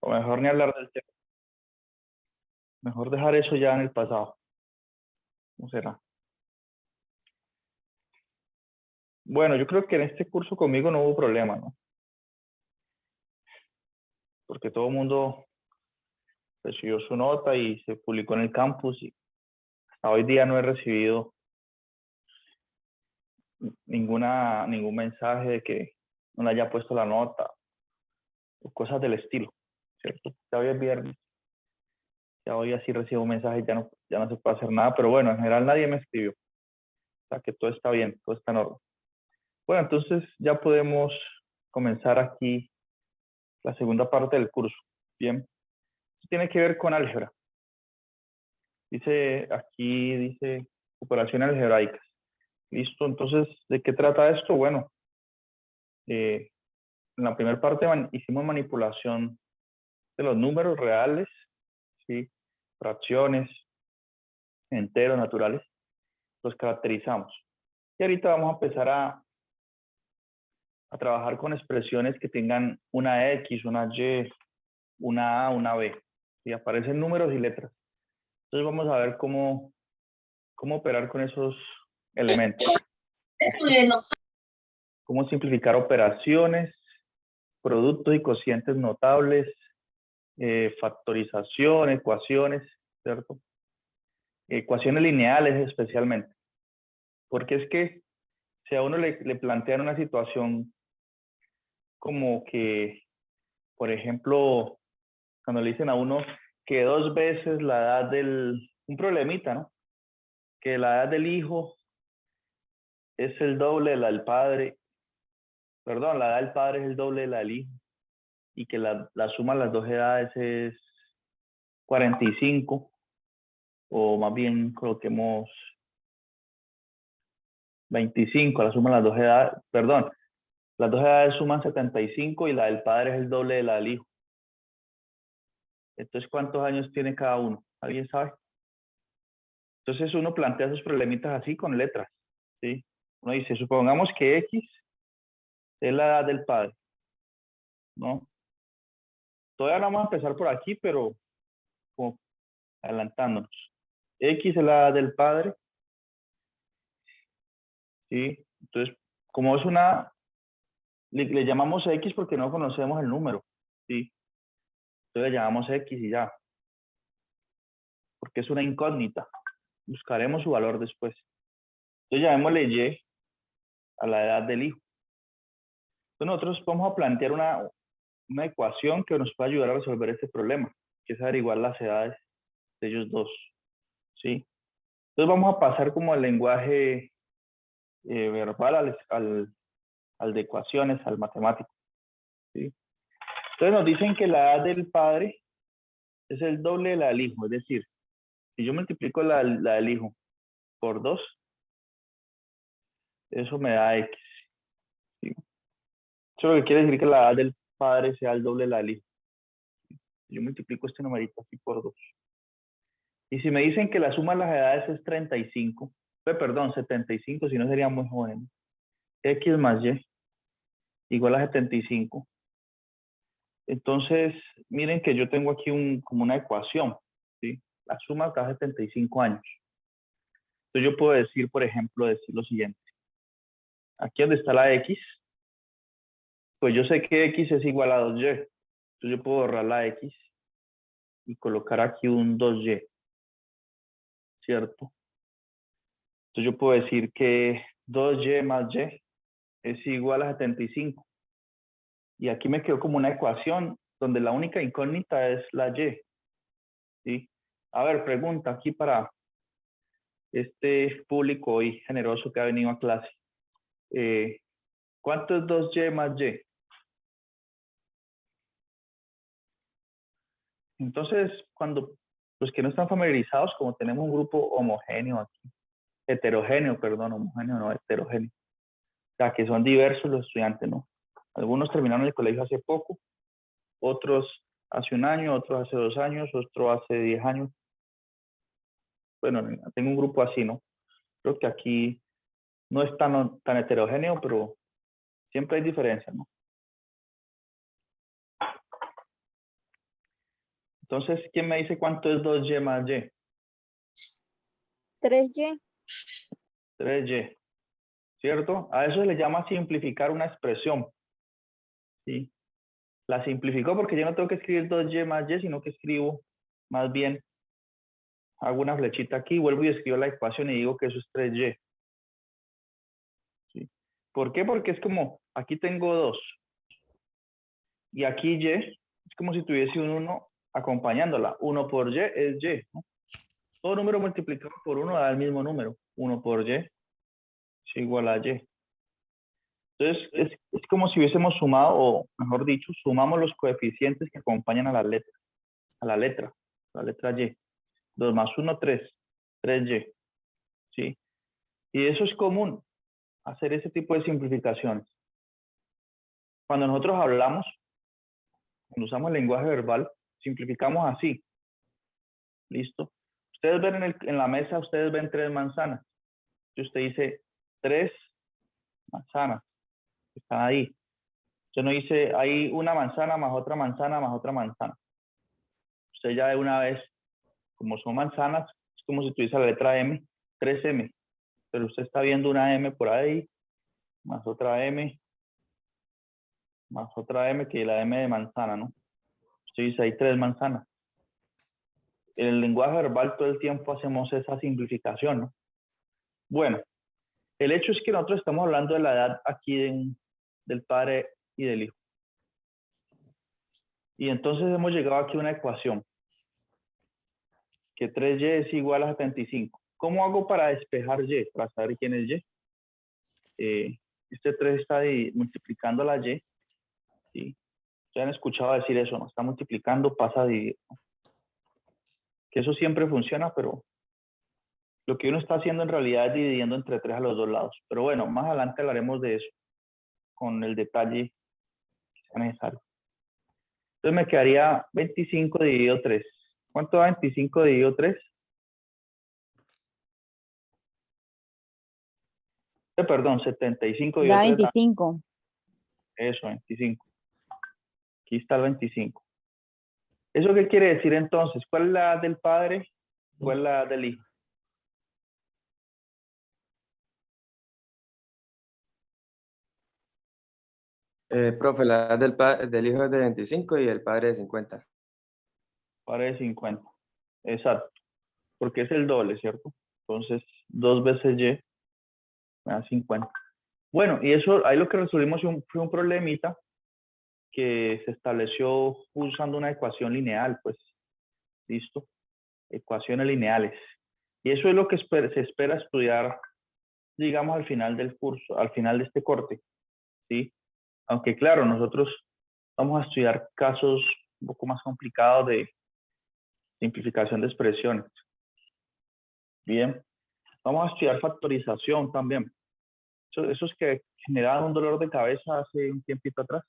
O mejor ni hablar del tema. Mejor dejar eso ya en el pasado. ¿Cómo será? Bueno, yo creo que en este curso conmigo no hubo problema, ¿no? Porque todo el mundo recibió su nota y se publicó en el campus y hasta hoy día no he recibido ningún mensaje de que no le haya puesto la nota o cosas del estilo, ¿cierto? Ya hoy es viernes, ya hoy así recibo un mensaje y ya no se puede hacer nada, pero bueno, en general nadie me escribió, o sea que todo está bien, todo está en orden. Bueno, entonces ya podemos comenzar aquí la segunda parte del curso. Bien, esto tiene que ver con álgebra. Dice operaciones algebraicas. Listo, entonces, ¿de qué trata esto? Bueno, en la primera parte hicimos manipulación de los números reales, ¿sí? Fracciones, enteros, naturales, los caracterizamos. Y ahorita vamos a empezar a trabajar con expresiones que tengan una X, una Y, una A, una B. Y aparecen números y letras. Entonces vamos a ver cómo operar con esos elementos. Cómo simplificar operaciones, productos y cocientes notables, factorización, ecuaciones, ¿cierto? Ecuaciones lineales especialmente. Porque es que si a uno le plantean una situación como que, por ejemplo, cuando le dicen a uno que 2 veces la edad un problemita, ¿no? Que la edad del hijo es el doble de la del padre, perdón, la edad del padre es el doble de la del hijo, y que la suma de las dos edades es 45, o más bien coloquemos 25, la suma de las dos edades, perdón, las dos edades suman 75 y la del padre es el doble de la del hijo. Entonces, ¿cuántos años tiene cada uno? ¿Alguien sabe? Entonces uno plantea esos problemitas así con letras, ¿sí? Uno dice, supongamos que X es la edad del padre, ¿no? Todavía no vamos a empezar por aquí, pero como adelantándonos. X es la edad del padre, ¿sí? Entonces, como es le llamamos X porque no conocemos el número, ¿sí? Entonces le llamamos X y ya, porque es una incógnita. Buscaremos su valor después. Entonces llamémosle Y a la edad del hijo. Entonces nosotros vamos a plantear una ecuación que nos puede ayudar a resolver este problema, que es averiguar las edades de ellos dos, ¿sí? Entonces vamos a pasar como al lenguaje verbal al de ecuaciones, al matemático, ¿sí? Entonces nos dicen que la edad del padre es el doble de la del hijo, es decir, si yo multiplico la del hijo por 2, eso me da X, ¿sí? Eso lo que quiere decir que la edad del padre sea el doble de la del hijo. Yo multiplico este numerito aquí por 2. Y si me dicen que la suma de las edades es 35, perdón, 75, si no sería muy joven. X más Y igual a 75. Entonces, miren que yo tengo aquí como una ecuación, ¿sí? La suma da 75 años. Entonces yo puedo decir, por ejemplo, lo siguiente. Aquí donde está la X, pues yo sé que X es igual a 2Y. Entonces yo puedo borrar la X y colocar aquí un 2Y, ¿cierto? Entonces yo puedo decir que 2Y más Y es igual a 75. Y aquí me quedó como una ecuación donde la única incógnita es la Y, ¿sí? A ver, pregunta aquí para este público hoy generoso que ha venido a clase. ¿Cuánto es 2Y más Y? Entonces, cuando los que no están familiarizados, como tenemos un grupo homogéneo aquí, heterogéneo, perdón, homogéneo, no, heterogéneo. O sea, que son diversos los estudiantes, ¿no? Algunos terminaron el colegio hace poco, otros hace un año, otros hace 2 años, otros hace 10 años. Bueno, tengo un grupo así, ¿no? Creo que aquí no es tan heterogéneo, pero siempre hay diferencias, ¿no? Entonces, ¿quién me dice cuánto es 2y más y? 3y. 3y, ¿cierto? A eso se le llama simplificar una expresión, ¿sí? La simplificó porque yo no tengo que escribir 2y más y, sino que escribo, más bien, hago una flechita aquí, vuelvo y escribo la ecuación y digo que eso es 3y. ¿Sí? ¿Por qué? Porque es como, aquí tengo 2 y aquí y, es como si tuviese un 1 acompañándola. 1 por y es y, ¿no? Todo número multiplicado por 1 da el mismo número. 1 por y es igual a y. Entonces, es como si hubiésemos sumado, o mejor dicho, sumamos los coeficientes que acompañan a la letra, la letra y. 2 más 1, 3, 3y, ¿sí? Y eso es común, hacer ese tipo de simplificaciones. Cuando nosotros hablamos, cuando usamos el lenguaje verbal, simplificamos así, ¿listo? Ustedes ven en la mesa, ustedes ven 3 manzanas. Y usted dice 3 manzanas, están ahí. Usted no dice, hay una manzana más otra manzana más otra manzana. Usted ya de una vez, como son manzanas, es como si tuviese la letra M, 3M. Pero usted está viendo una M por ahí, más otra M, más otra M, que la M de manzana, ¿no? Usted dice, hay 3 manzanas. En el lenguaje verbal todo el tiempo hacemos esa simplificación, ¿no? Bueno, el hecho es que nosotros estamos hablando de la edad aquí del padre y del hijo. Y entonces hemos llegado aquí a una ecuación, que 3y es igual a 75. ¿Cómo hago para despejar y? Para saber quién es y. Este 3 está multiplicando la y, ¿sí? Ya han escuchado decir eso, ¿no? Está multiplicando, pasa a dividir, ¿no? Que eso siempre funciona, pero lo que uno está haciendo en realidad es dividiendo entre 3 a los dos lados. Pero bueno, más adelante hablaremos de eso, con el detalle que sea necesario. Entonces me quedaría 25 dividido 3. ¿Cuánto da 25 dividido 3? Perdón, 75 dividido Da 3 da 25. eso, 25. Aquí está el 25. ¿Eso qué quiere decir entonces? ¿Cuál es la edad del padre? ¿Cuál es la edad del hijo? Profe, la edad del hijo es de 25 y el padre de 50. Padre de 50. Exacto. Porque es el doble, ¿cierto? Entonces, 2 veces y me da 50. Bueno, y eso, ahí lo que resolvimos fue un problemita que se estableció usando una ecuación lineal, pues, listo, ecuaciones lineales. Y eso es lo que se espera estudiar, digamos, al final del curso, al final de este corte, ¿sí? Aunque claro, nosotros vamos a estudiar casos un poco más complicados de simplificación de expresiones. Bien, vamos a estudiar factorización también. Esos que generaban un dolor de cabeza hace un tiempito atrás,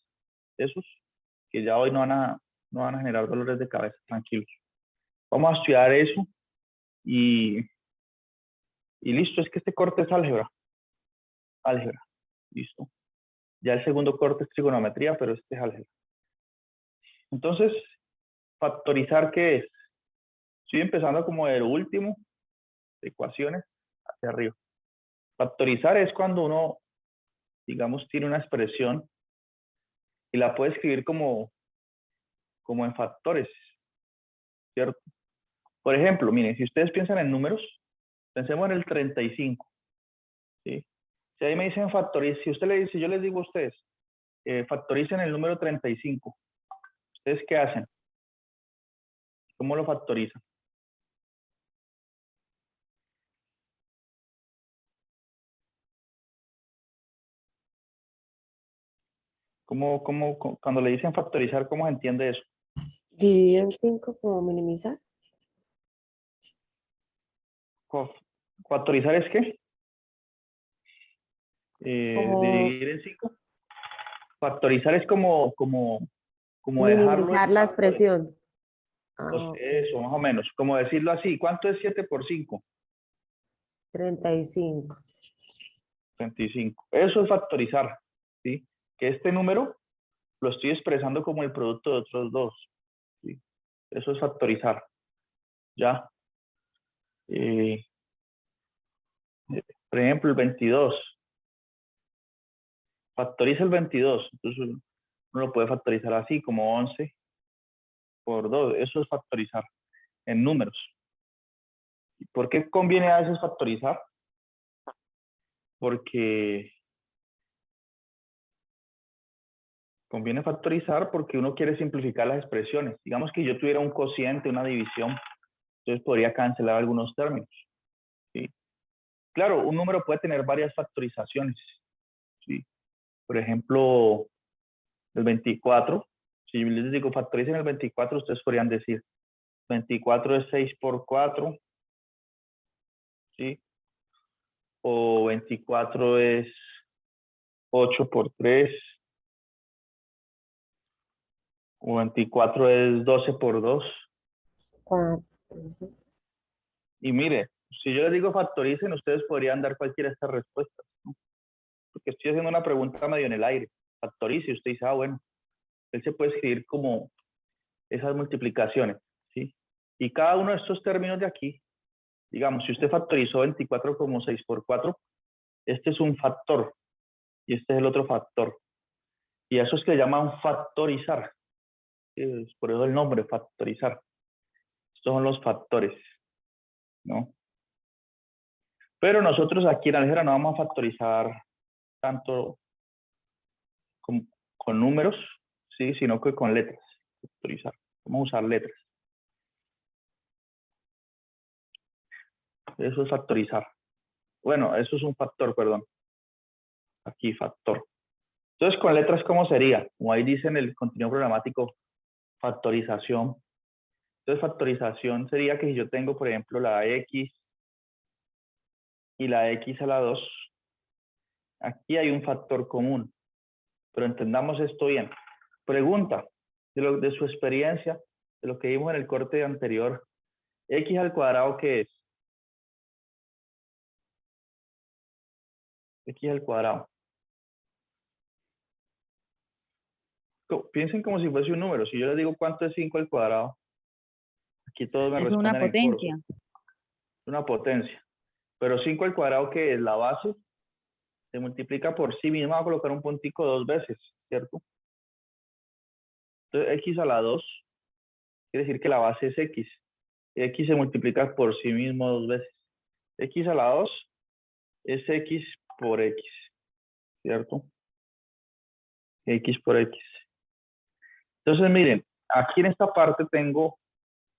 esos que ya hoy no van a generar dolores de cabeza, tranquilos. Vamos a estudiar eso y listo, es que este corte es álgebra, listo. Ya el segundo corte es trigonometría, pero este es álgebra. Entonces, factorizar, ¿qué es? Estoy empezando como de lo último, de ecuaciones, hacia arriba. Factorizar es cuando uno, digamos, tiene una expresión y la puede escribir como en factores, ¿cierto? Por ejemplo, miren, si ustedes piensan en números, pensemos en el 35, ¿sí? Si ahí me dicen factoriz, si yo les digo a ustedes, factoricen el número 35, ¿ustedes qué hacen? ¿Cómo lo factorizan? Cuando le dicen factorizar, ¿cómo se entiende eso? Dividido en 5 como minimizar. ¿Factorizar es qué? Como Dividir en 5. Factorizar es como dejarlo en minimizar la factores. expresión. Ah, Pues ok. eso, más o menos. Como decirlo así. ¿Cuánto es 7 por 5? 35. 25. Eso es factorizar, ¿sí? Que este número lo estoy expresando como el producto de otros dos, ¿sí? Eso es factorizar. ¿Ya? Por ejemplo, el 22. Factoriza el 22. Entonces uno lo puede factorizar así, como 11 por 2. Eso es factorizar en números. ¿Por qué conviene a veces factorizar? Porque conviene factorizar porque uno quiere simplificar las expresiones. Digamos que yo tuviera un cociente, una división, entonces podría cancelar algunos términos. ¿Sí? Claro, un número puede tener varias factorizaciones. ¿Sí? Por ejemplo, el 24. Si yo les digo factoricen el 24, ustedes podrían decir 24 es 6 por 4. ¿Sí? O 24 es 8 por 3. O 24 es 12 por 2. 4. Ujú. Y mire, si yo les digo factoricen, ustedes podrían dar cualquiera de estas respuestas, ¿no? Porque estoy haciendo una pregunta medio en el aire. Factorice, y usted dice, ah, bueno, él se puede escribir como esas multiplicaciones, ¿sí? Y cada uno de estos términos de aquí, digamos, si usted factorizó 24 como 6 por 4, este es un factor y este es el otro factor. Y a eso es que le llaman factorizar. Es por eso el nombre, factorizar. Estos son los factores, ¿no? Pero nosotros aquí en álgebra no vamos a factorizar tanto con números, ¿sí? Sino que con letras. Factorizar. Vamos a usar letras. Eso es factorizar. Bueno, eso es un factor, perdón. Aquí, factor. Entonces, con letras, ¿cómo sería? Como ahí dice en el contenido programático, factorización. Entonces, factorización sería que si yo tengo, por ejemplo, la x y la x a la 2, aquí hay un factor común. Pero entendamos esto bien. Pregunta, de su experiencia, de lo que vimos en el corte anterior, x al cuadrado, ¿qué es? X al cuadrado. Piensen como si fuese un número. Si yo les digo cuánto es 5 al cuadrado, aquí todos me Es una responden en coro. potencia. Es una potencia. Pero 5 al cuadrado, que es la base, se multiplica por sí misma. Voy a colocar un puntico 2 veces, ¿cierto? Entonces, x a la 2 quiere decir que la base es x. X se multiplica por sí mismo 2 veces. X a la 2 es x por x, ¿cierto? X por x. Entonces, miren, aquí en esta parte tengo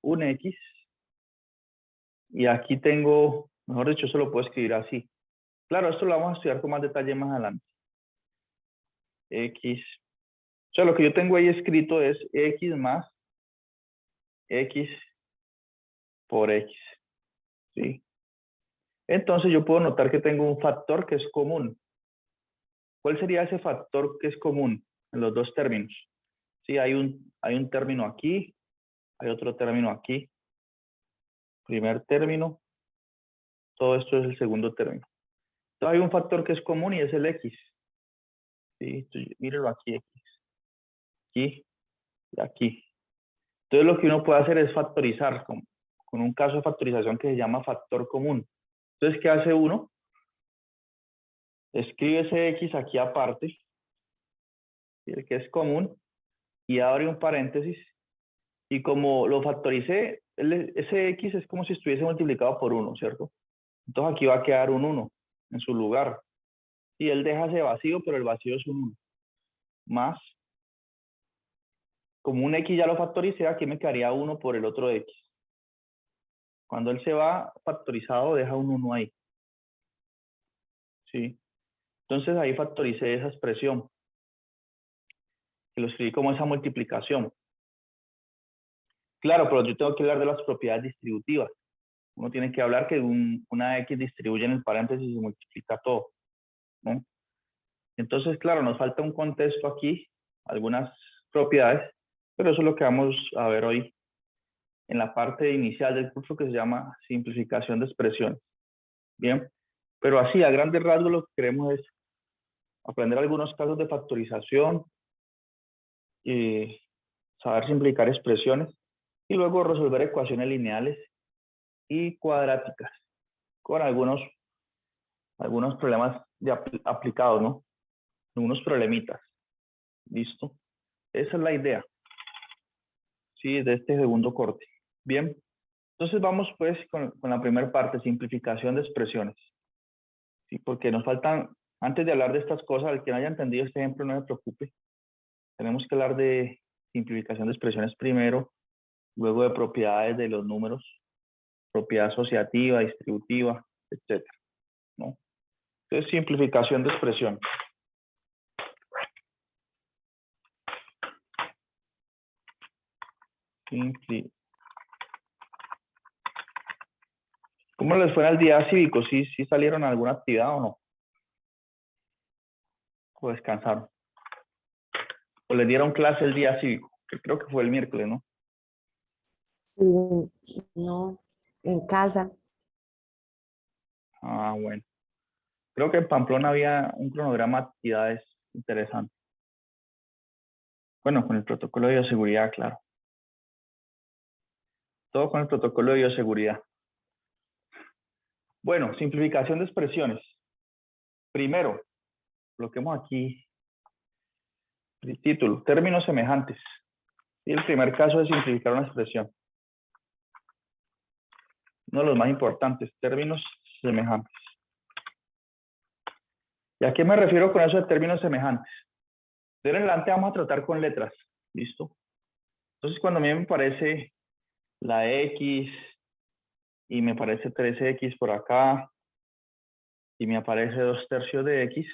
un x y aquí tengo, mejor dicho, eso lo puedo escribir así. Claro, esto lo vamos a estudiar con más detalle más adelante. X. O sea, lo que yo tengo ahí escrito es x más x por x. ¿Sí? Entonces yo puedo notar que tengo un factor que es común. ¿Cuál sería ese factor que es común en los dos términos? Sí, hay un término aquí, hay otro término aquí. Primer término, todo esto es el segundo término. Entonces hay un factor que es común y es el x. ¿Sí? Entonces, mírenlo aquí, aquí y aquí. Entonces lo que uno puede hacer es factorizar con un caso de factorización que se llama factor común. Entonces, ¿qué hace uno? Escribe ese x aquí aparte, el que es común, y abre un paréntesis. Y como lo factoricé, ese x es como si estuviese multiplicado por 1, ¿cierto? Entonces aquí va a quedar un 1 en su lugar. Y él deja ese vacío, pero el vacío es un 1. Más, como un x ya lo factoricé, aquí me quedaría 1 por el otro x. Cuando él se va factorizado, deja un 1 ahí. ¿Sí? Entonces ahí factoricé esa expresión. Que lo escribí como esa multiplicación. Claro, pero yo tengo que hablar de las propiedades distributivas. Uno tiene que hablar que una x distribuye en el paréntesis y se multiplica todo, ¿no? Entonces, claro, nos falta un contexto aquí, algunas propiedades, pero eso es lo que vamos a ver hoy en la parte inicial del curso que se llama simplificación de expresiones. Bien, pero así, a grandes rasgos, lo que queremos es aprender algunos casos de factorización y saber simplificar expresiones. Y luego resolver ecuaciones lineales y cuadráticas con algunos problemas aplicados, ¿no? Algunos problemitas. ¿Listo? Esa es la idea. Sí, de este segundo corte. Bien. Entonces vamos pues con la primera parte, simplificación de expresiones. Sí, porque nos faltan, antes de hablar de estas cosas, al que no haya entendido este ejemplo no se preocupe. Tenemos que hablar de simplificación de expresiones primero, luego de propiedades de los números, propiedad asociativa, distributiva, etcétera, ¿no? Entonces, simplificación de expresión. ¿Cómo les fue en el día cívico? ¿Sí salieron a alguna actividad o no? ¿O descansaron? ¿O les dieron clase el día cívico? Que creo que fue el miércoles, ¿no? Sí, no, en casa. Ah, bueno. Creo que en Pamplona había un cronograma de actividades interesante. Bueno, con el protocolo de bioseguridad, claro. Todo con el protocolo de bioseguridad. Bueno, simplificación de expresiones. Primero, bloqueemos aquí el título, términos semejantes. Y el primer caso es simplificar una expresión. Uno de los más importantes, términos semejantes. ¿Y a qué me refiero con eso de términos semejantes? De en adelante vamos a tratar con letras. ¿Listo? Entonces, cuando a mí me parece la X y me parece 3X por acá y me aparece 2/3 de X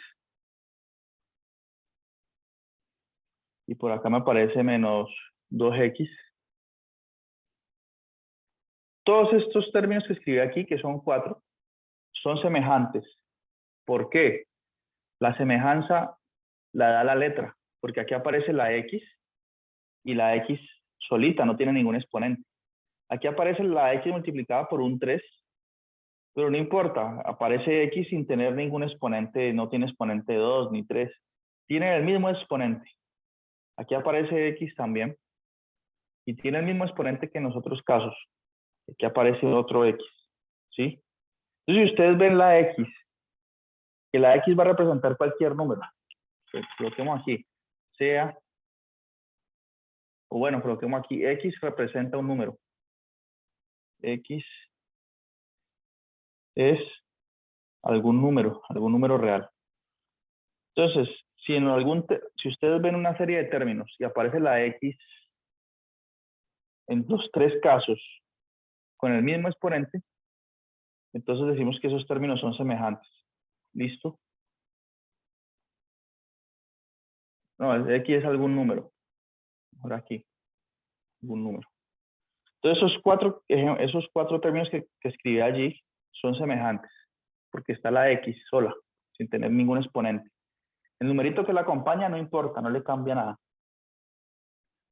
y por acá me aparece menos 2X. Todos estos términos que escribí aquí, que son 4, son semejantes. ¿Por qué? La semejanza la da la letra, porque aquí aparece la X y la X solita, no tiene ningún exponente. Aquí aparece la X multiplicada por un 3, pero no importa, aparece X sin tener ningún exponente, no tiene exponente 2 ni 3, tiene el mismo exponente. Aquí aparece X también y tiene el mismo exponente que en los otros casos. Aquí aparece otro X, ¿sí? Entonces, si ustedes ven la X, que la X va a representar cualquier número, coloquemos aquí, sea, o bueno, coloquemos aquí, X representa un número. X es algún número real. Entonces, si ustedes ven una serie de términos y aparece la X en los 3 casos con el mismo exponente, entonces decimos que esos términos son semejantes. ¿Listo? No, X es algún número. Ahora aquí, algún número. Entonces, esos cuatro términos que escribí allí son semejantes, porque está la X sola, sin tener ningún exponente. El numerito que la acompaña no importa, no le cambia nada.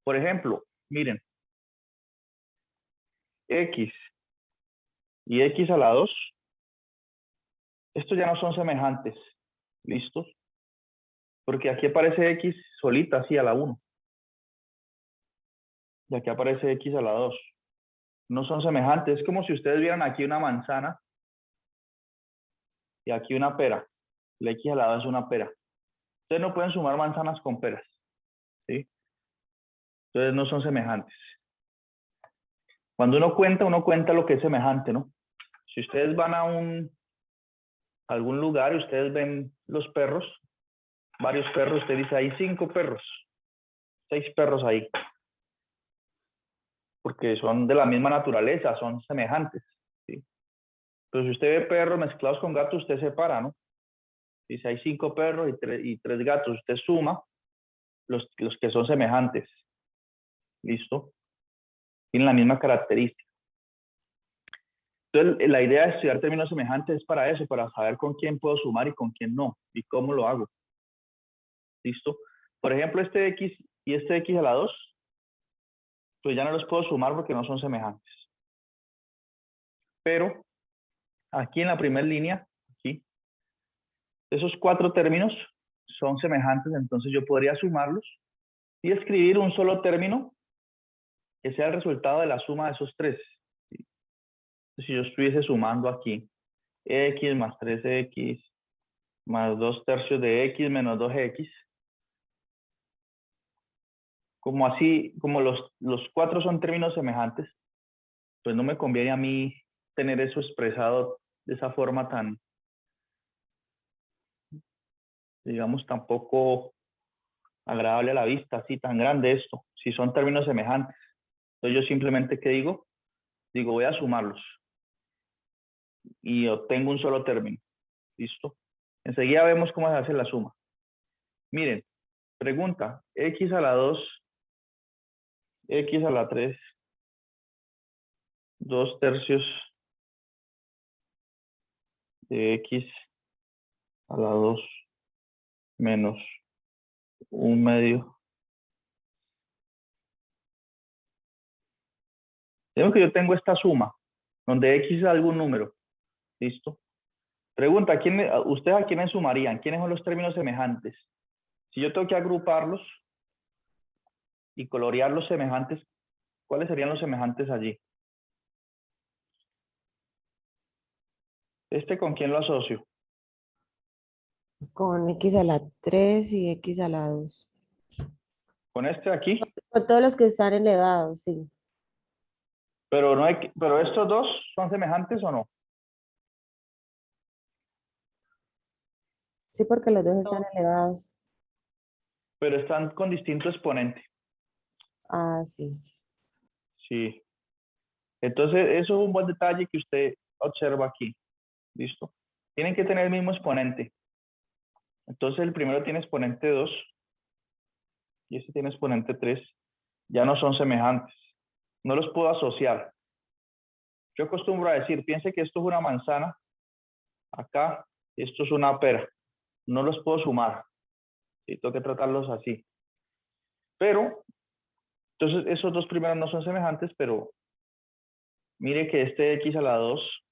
Por ejemplo, miren, X y X a la 2, estos ya no son semejantes. ¿Listos? Porque aquí aparece X solita, así a la 1. Y aquí aparece X a la 2. No son semejantes. Es como si ustedes vieran aquí una manzana y aquí una pera. La X a la 2 es una pera. Ustedes no pueden sumar manzanas con peras. ¿Sí? Entonces no son semejantes. Cuando uno cuenta lo que es semejante, ¿no? Si ustedes van a algún lugar y ustedes ven los perros, varios perros, usted dice, hay 5 perros, 6 perros ahí. Porque son de la misma naturaleza, son semejantes. ¿Sí? Pero si usted ve perros mezclados con gatos, usted separa, ¿no? Dice, hay 5 perros y 3 gatos, usted suma los que son semejantes. ¿Listo? Tienen la misma característica. Entonces, la idea de estudiar términos semejantes es para eso, para saber con quién puedo sumar y con quién no, y cómo lo hago. ¿Listo? Por ejemplo, este X y este X a la 2, pues ya no los puedo sumar porque no son semejantes. Pero aquí en la primera línea, aquí, esos 4 términos son semejantes, entonces yo podría sumarlos y escribir un solo término que sea el resultado de la suma de esos tres. ¿Sí? Si yo estuviese sumando aquí, x más 3x más 2 tercios de x menos 2x, como así, como los cuatro son términos semejantes, pues no me conviene a mí tener eso expresado de esa forma tan, digamos, tan poco agradable a la vista, así tan grande esto, si son términos semejantes. Entonces yo simplemente, ¿qué digo? Digo, voy a sumarlos y obtengo un solo término. ¿Listo? Enseguida vemos cómo se hace la suma. Miren, pregunta, x a la 2, x a la 3, 2 tercios de x a la 2 menos 1/2. Tengo que yo tengo esta suma, donde x es algún número. ¿Listo? Pregunta, ¿ustedes a quiénes sumarían? ¿Quiénes son los términos semejantes? Si yo tengo que agruparlos y colorear los semejantes, ¿cuáles serían los semejantes allí? ¿Con quién lo asocio? Con x a la 3 y x a la 2. ¿Con este de aquí? Con todos los que están elevados, sí. Pero, pero estos dos son semejantes o no? Sí, porque los dos están elevados. Pero están con distinto exponente. Ah, sí. Sí. Entonces, eso es un buen detalle que usted observa aquí. ¿Listo? Tienen que tener el mismo exponente. Entonces, el primero tiene exponente 2 y este tiene exponente 3. Ya no son semejantes. No los puedo asociar. Yo acostumbro a decir, piense que esto es una manzana, acá, y esto es una pera. No los puedo sumar. ¿Sí? Tengo que tratarlos así. Pero, entonces, esos dos primeros no son semejantes, pero mire que este x a la 2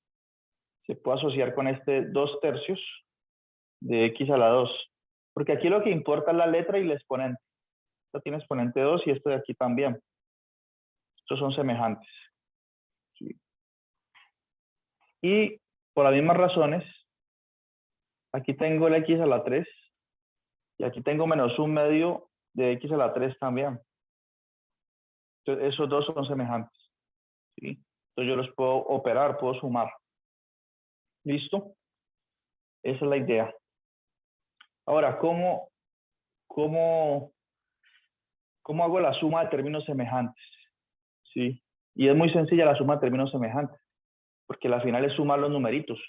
se puede asociar con este 2 tercios de x a la 2. Porque aquí lo que importa es la letra y el exponente. Esto tiene exponente 2 y esto de aquí también. Estos son semejantes. ¿Sí? Y por las mismas razones, aquí tengo el x a la 3 y aquí tengo menos 1/2 de x a la 3 también. Entonces, esos dos son semejantes. ¿Sí? Entonces yo los puedo operar, puedo sumar. ¿Listo? Esa es la idea. Ahora, cómo hago la suma de términos semejantes? ¿Sí? Y es muy sencilla la suma de términos semejantes, porque la final es sumar los numeritos.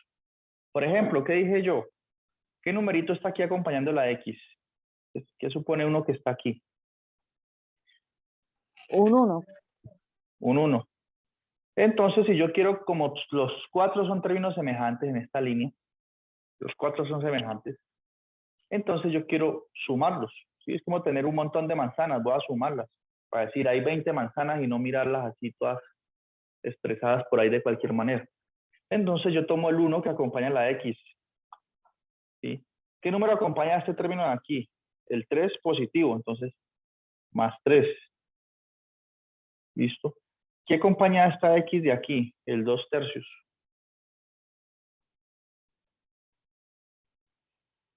Por ejemplo, ¿qué dije yo? ¿Qué numerito está aquí acompañando la x? ¿Qué supone uno que está aquí? Un 1. Un 1. Entonces, si yo quiero, como los cuatro son términos semejantes en esta línea, los cuatro son semejantes, entonces yo quiero sumarlos. ¿Sí? Es como tener un montón de manzanas, voy a sumarlas. Para decir, hay 20 manzanas y no mirarlas así todas expresadas por ahí de cualquier manera. Entonces yo tomo el 1 que acompaña la x. ¿Sí? ¿Qué número acompaña este término de aquí? El 3 positivo, entonces más 3. ¿Listo? ¿Qué acompaña esta x de aquí? El 2 tercios.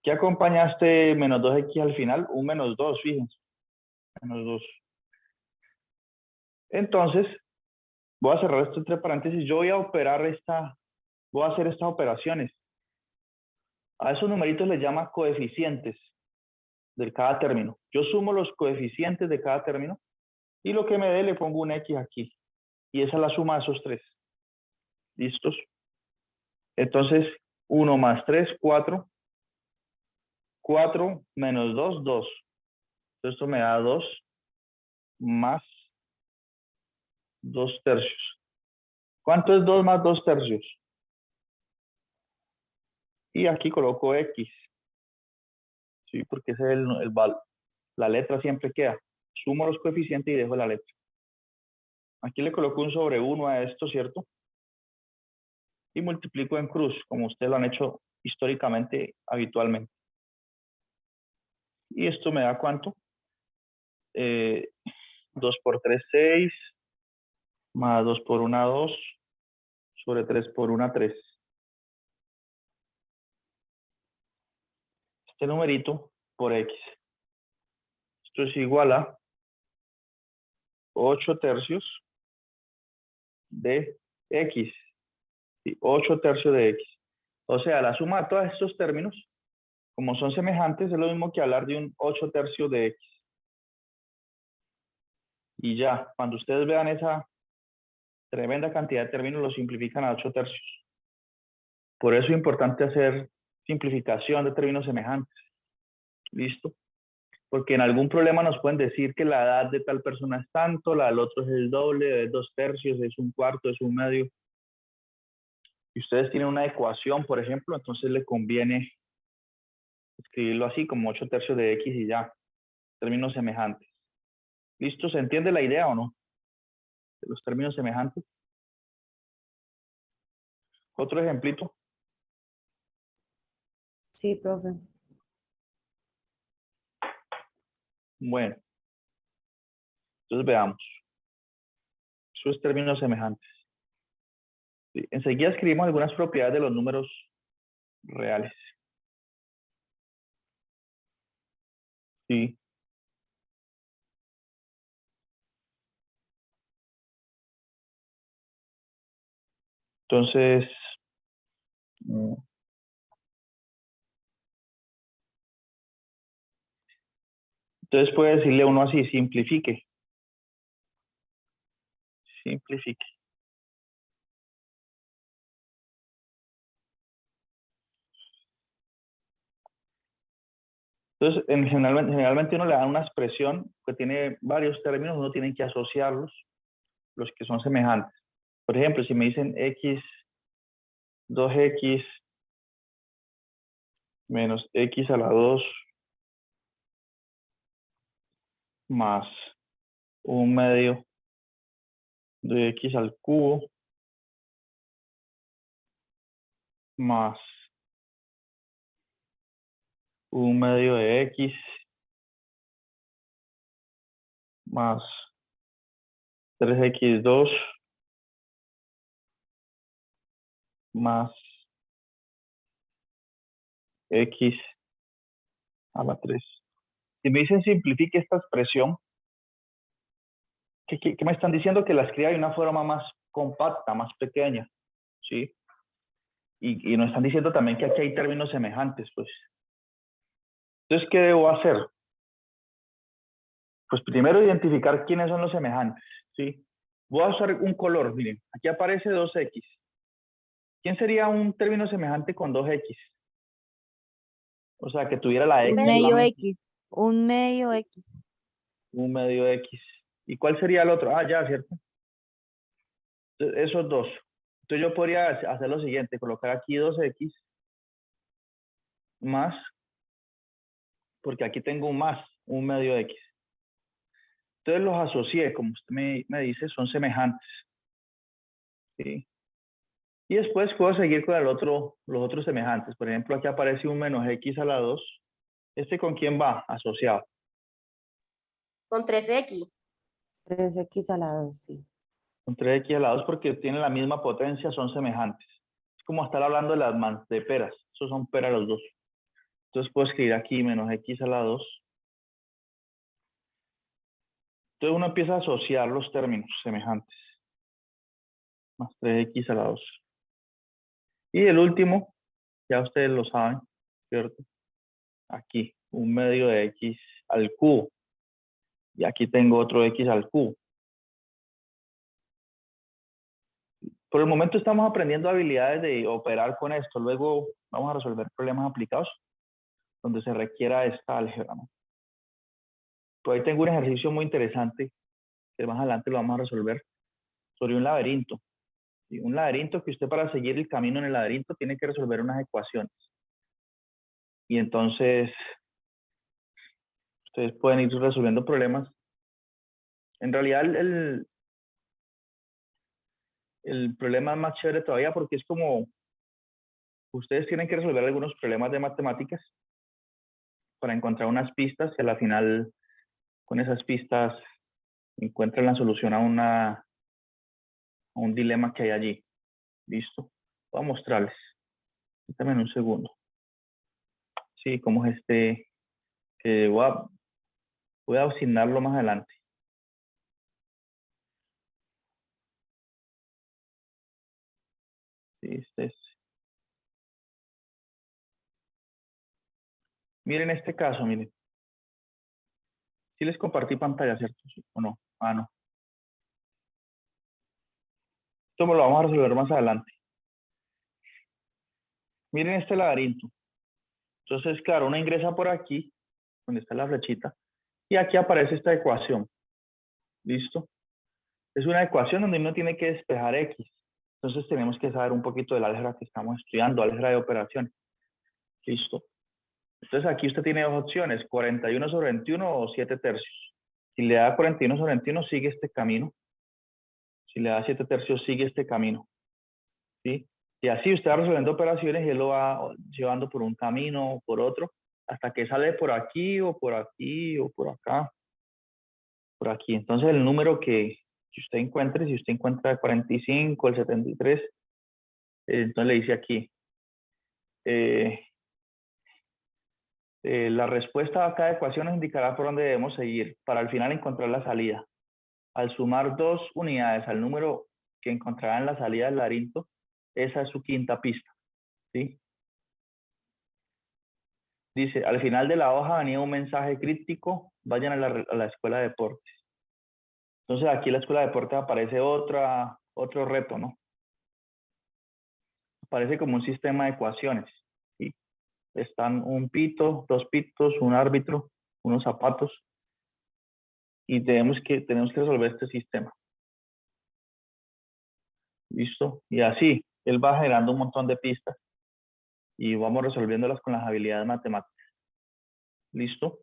¿Qué acompaña este menos 2x al final? Un menos 2, fíjense. Menos 2. Entonces, voy a cerrar esto entre paréntesis. Yo voy a operar voy a hacer estas operaciones. A esos numeritos les llama coeficientes de cada término. Yo sumo los coeficientes de cada término y lo que me dé le pongo un x aquí. Y esa es la suma de esos tres. ¿Listos? Entonces, 1 más 3, 4. 4 menos 2, 2. Entonces, esto me da 2 más 2 tercios. ¿Cuánto es 2 más 2 tercios? Y aquí coloco x. ¿Sí? Porque ese es la letra siempre queda. Sumo los coeficientes y dejo la letra. Aquí le coloco un sobre 1 a esto, ¿cierto? Y multiplico en cruz, como ustedes lo han hecho históricamente, habitualmente. Y esto me da ¿cuánto? 2 por 3, 6. más 2 por 1, 2, sobre 3 por 1, 3. Este numerito por X. Esto es igual a 8 tercios de X. ¿Sí? 8 tercios de X. O sea, la suma de todos estos términos, como son semejantes, es lo mismo que hablar de un 8 tercios de X. Y ya, cuando ustedes vean esa tremenda cantidad de términos, lo simplifican a 8 tercios. Por eso es importante hacer simplificación de términos semejantes. ¿Listo? Porque en algún problema nos pueden decir que la edad de tal persona es tanto, la del otro es el doble, es 2 tercios, es un cuarto, es un medio. Si ustedes tienen una ecuación, por ejemplo, entonces le conviene escribirlo así, como 8 tercios de X y ya. Términos semejantes. ¿Listo? ¿Se entiende la idea o no? De los términos semejantes. Otro ejemplito. Sí, profe. Bueno. Entonces veamos. Esos términos semejantes. Sí, enseguida escribimos algunas propiedades de los números reales. Sí. Entonces, puede decirle uno así, simplifique. Simplifique. Entonces, generalmente uno le da una expresión que tiene varios términos, uno tiene que asociarlos, los que son semejantes. Por ejemplo, si me dicen x, 2x menos x a la 2 más un medio de x al cubo más un medio de x más 3x2 más x a la 3. Si me dicen simplifique esta expresión, ¿qué me están diciendo? Que la escriba de una forma más compacta, más pequeña, ¿sí? Y nos están diciendo también que aquí hay términos semejantes, pues. Entonces, ¿qué debo hacer? Pues primero identificar quiénes son los semejantes, ¿sí? Voy a usar un color, miren, aquí aparece 2x. ¿Quién sería un término semejante con 2x? O sea, que tuviera la Un x medio solamente. X. Un medio X. Un medio x. ¿Y cuál sería el otro? Ah, ya, ¿cierto? Entonces, esos dos. Entonces yo podría hacer lo siguiente, colocar aquí 2x más, porque aquí tengo un más, un medio x. Entonces los asocié, como usted me dice, son semejantes. ¿Sí? Y después puedo seguir con los otros semejantes. Por ejemplo, aquí aparece un menos x a la 2. ¿Este con quién va? Asociado. Con 3x. 3x a la 2, sí. Con 3x a la 2 porque tienen la misma potencia, son semejantes. Es como estar hablando de de peras. Esos son peras los dos. Entonces puedo escribir aquí menos x a la 2. Entonces uno empieza a asociar los términos semejantes. Más 3x a la 2. Y el último, ya ustedes lo saben, ¿cierto? Aquí, un medio de x al cubo. Y aquí tengo otro x al cubo. Por el momento estamos aprendiendo habilidades de operar con esto. Luego vamos a resolver problemas aplicados donde se requiera esta álgebra, ¿no? Pues ahí tengo un ejercicio muy interesante que más adelante lo vamos a resolver sobre un laberinto. ¿Sí? Un laberinto que usted, para seguir el camino en el laberinto, tiene que resolver unas ecuaciones. Y entonces ustedes pueden ir resolviendo problemas. En realidad el problema es más chévere todavía porque es como ustedes tienen que resolver algunos problemas de matemáticas para encontrar unas pistas y a la final con esas pistas encuentran la solución a a un dilema que hay allí. ¿Listo? Voy a mostrarles. Dame un segundo. Sí, como es que voy a asignarlo más adelante. Sí, Miren este caso, miren. Sí les compartí pantalla, ¿cierto? ¿Sí o no? Ah, no. Esto lo vamos a resolver más adelante. Miren este laberinto. Entonces, claro, uno ingresa por aquí, donde está la flechita, y aquí aparece esta ecuación. ¿Listo? Es una ecuación donde uno tiene que despejar X. Entonces tenemos que saber un poquito del álgebra que estamos estudiando, álgebra de operaciones. ¿Listo? Entonces aquí usted tiene dos opciones, 41 sobre 21 o 7 tercios. Si le da 41 sobre 21, sigue este camino. Si le da 7 tercios, sigue este camino. ¿Sí? Y así usted va resolviendo operaciones y él lo va llevando por un camino o por otro, hasta que sale por aquí o por aquí o por acá, por aquí. Entonces el número que usted encuentre, si usted encuentra el 45, el 73, entonces le dice aquí, la respuesta a cada ecuación nos indicará por dónde debemos seguir para al final encontrar la salida. Al sumar 2 unidades al número que encontrará en la salida del laberinto, esa es su quinta pista. ¿Sí? Dice, al final de la hoja venía un mensaje críptico, vayan a la escuela de deportes. Entonces aquí en la escuela de deportes aparece otro reto, ¿no? Aparece como un sistema de ecuaciones. ¿Sí? Están un pito, dos pitos, un árbitro, unos zapatos, y tenemos que resolver este sistema. ¿Listo? Y así, él va generando un montón de pistas y vamos resolviéndolas con las habilidades matemáticas. ¿Listo?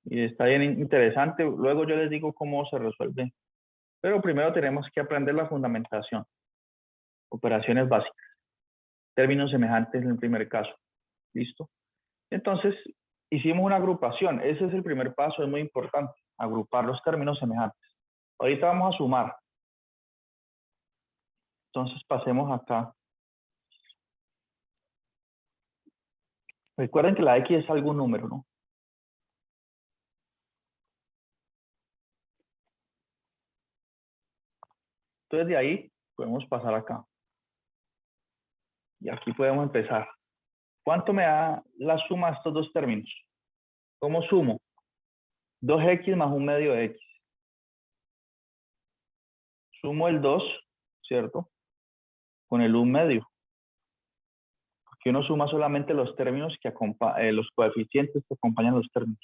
Y está bien interesante. Luego yo les digo cómo se resuelve. Pero primero tenemos que aprender la fundamentación. Operaciones básicas. Términos semejantes en el primer caso. ¿Listo? Entonces, hicimos una agrupación. Ese es el primer paso, es muy importante. Agrupar los términos semejantes. Ahorita vamos a sumar. Entonces pasemos acá. Recuerden que la X es algún número, ¿no? Entonces de ahí podemos pasar acá. Y aquí podemos empezar. ¿Cuánto me da la suma de estos dos términos? ¿Cómo sumo? 2x más un medio de x. Sumo el 2, ¿cierto? Con el 1 medio. Porque uno suma solamente los términos que los coeficientes que acompañan los términos.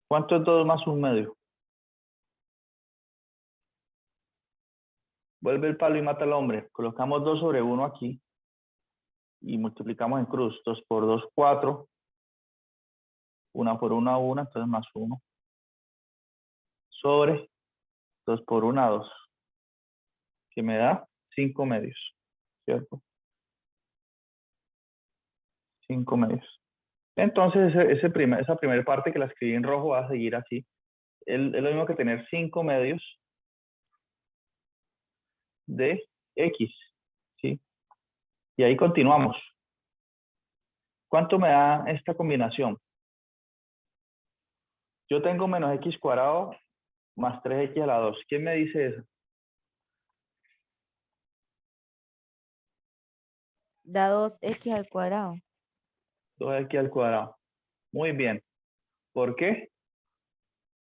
¿Cuánto es 2 más 1 medio? Vuelve el palo y mata al hombre. Colocamos 2 sobre 1 aquí. Y multiplicamos en cruz. 2 por 2, 4. 1 por 1, 1. Entonces más 1. Sobre 2 por 1, 2. Que me da 5 medios. ¿Cierto? 5 medios. Entonces, esa primera parte que la escribí en rojo va a seguir así. Es lo mismo que tener 5 medios de X. ¿Sí? Y ahí continuamos. ¿Cuánto me da esta combinación? Yo tengo menos X cuadrado más 3X a la 2. ¿Quién me dice eso? Da 2x al cuadrado. 2X al cuadrado. Muy bien. ¿Por qué?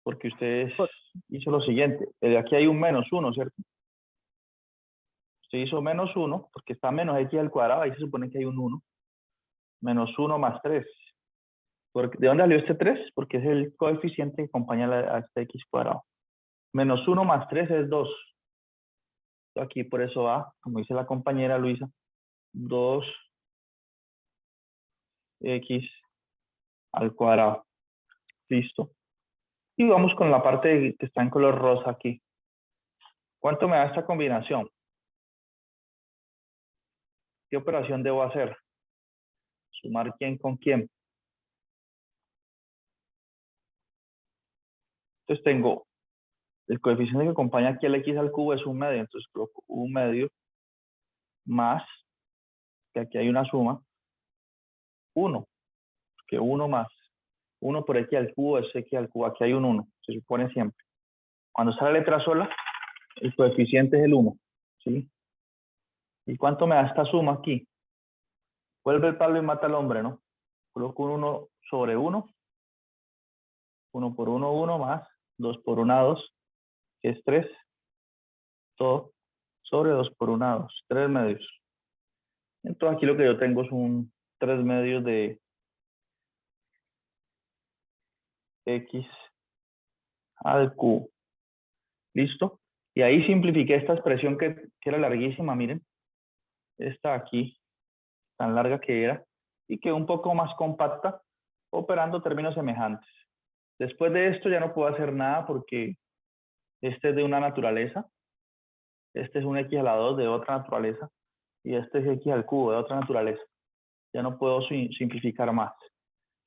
Porque ustedes hizo lo siguiente. De aquí hay un menos 1, ¿cierto? Usted hizo menos 1 porque está menos X al cuadrado. Ahí se supone que hay un 1. Menos 1 más 3. ¿De dónde salió este 3? Porque es el coeficiente que acompaña a este X cuadrado. Menos 1 más 3 es 2. Aquí por eso va, como dice la compañera Luisa, 2x al cuadrado. Listo. Y vamos con la parte que está en color rosa aquí. ¿Cuánto me da esta combinación? ¿Qué operación debo hacer? ¿Sumar quién con quién? Entonces tengo el coeficiente que acompaña aquí al x al cubo es 1 medio, entonces coloco 1 medio más, que aquí hay una suma, 1, que 1 más 1 por x al cubo es x al cubo, aquí hay un 1, se supone siempre. Cuando sale la letra sola, el coeficiente es el 1, ¿sí? ¿Y cuánto me da esta suma aquí? Vuelve el palo y mata al hombre, ¿no? Coloco un 1 sobre 1, 1 por 1, 1 más, 2 por 1, 2, que es 3, todo sobre 2 por 1, 2, 3 medios. Entonces aquí lo que yo tengo es un 3 medios de x al cubo. ¿Listo? Y ahí simplifiqué esta expresión que era larguísima, miren. Esta aquí, tan larga que era, y quedó un poco más compacta, operando términos semejantes. Después de esto ya no puedo hacer nada porque este es de una naturaleza, este es un x a la 2 de otra naturaleza, y este es x al cubo de otra naturaleza. Ya no puedo simplificar más.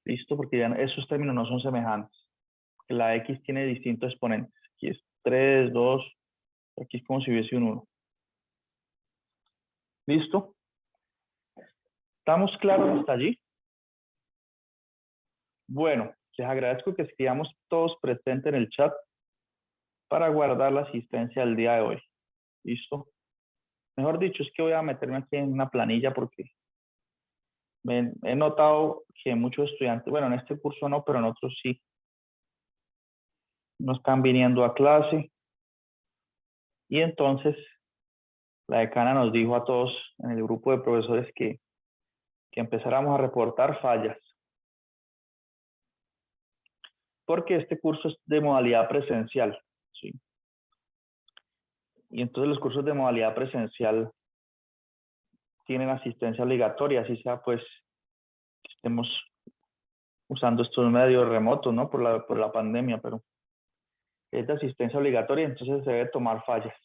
¿Listo? Porque ya esos términos no son semejantes. La x tiene distintos exponentes. Aquí es 3, 2, aquí es como si hubiese un 1. ¿Listo? ¿Estamos claros hasta allí? Bueno, les agradezco que escribamos todos presentes en el chat para guardar la asistencia del día de hoy. ¿Listo? Mejor dicho, es que voy a meterme aquí en una planilla porque he notado que muchos estudiantes, bueno, en este curso no, pero en otros sí, no están viniendo a clase. Y entonces la decana nos dijo a todos en el grupo de profesores que empezáramos a reportar fallas. Porque este curso es de modalidad presencial, ¿sí? Y entonces los cursos de modalidad presencial tienen asistencia obligatoria, así sea pues estemos usando estos medios remotos, ¿no? Por la pandemia, pero es de asistencia obligatoria, entonces se debe tomar fallas.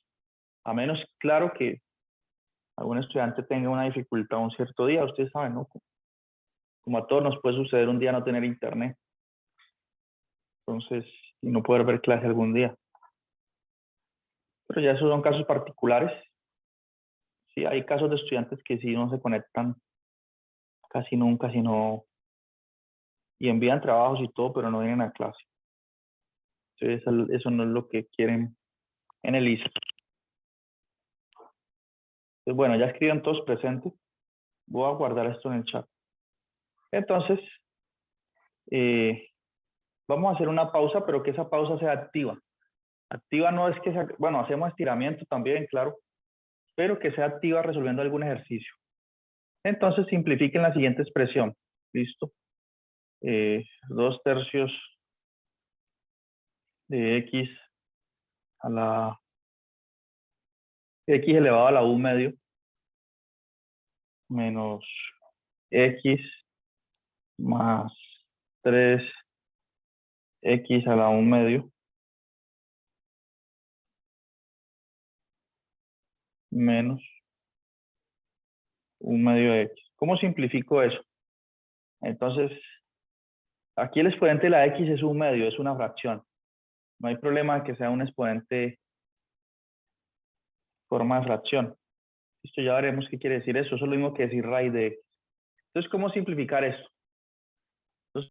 A menos, claro, que algún estudiante tenga una dificultad un cierto día, ustedes saben, ¿no? Como a todos nos puede suceder un día no tener internet. Entonces, y no poder ver clase algún día. Pero ya esos son casos particulares. Sí, hay casos de estudiantes que sí no se conectan casi nunca, sino y envían trabajos y todo, pero no vienen a clase. Entonces, eso no es lo que quieren en el ISA. Entonces, bueno, ya escriban todos presentes. Voy a guardar esto en el chat. Entonces, vamos a hacer una pausa, pero que esa pausa sea activa. Activa no es que sea, bueno, hacemos estiramiento también, claro, pero que sea activa resolviendo algún ejercicio. Entonces, simplifiquen la siguiente expresión. ¿Listo? 2 tercios de x a la x elevado a la u medio menos x más 3x a la u medio menos u medio de x. ¿Cómo simplifico eso? Entonces, aquí el exponente de la x es u medio, es una fracción. No hay problema de que sea un exponente forma de fracción. Esto ya veremos qué quiere decir eso. Eso es lo mismo que decir raíz de x. Entonces, ¿cómo simplificar esto?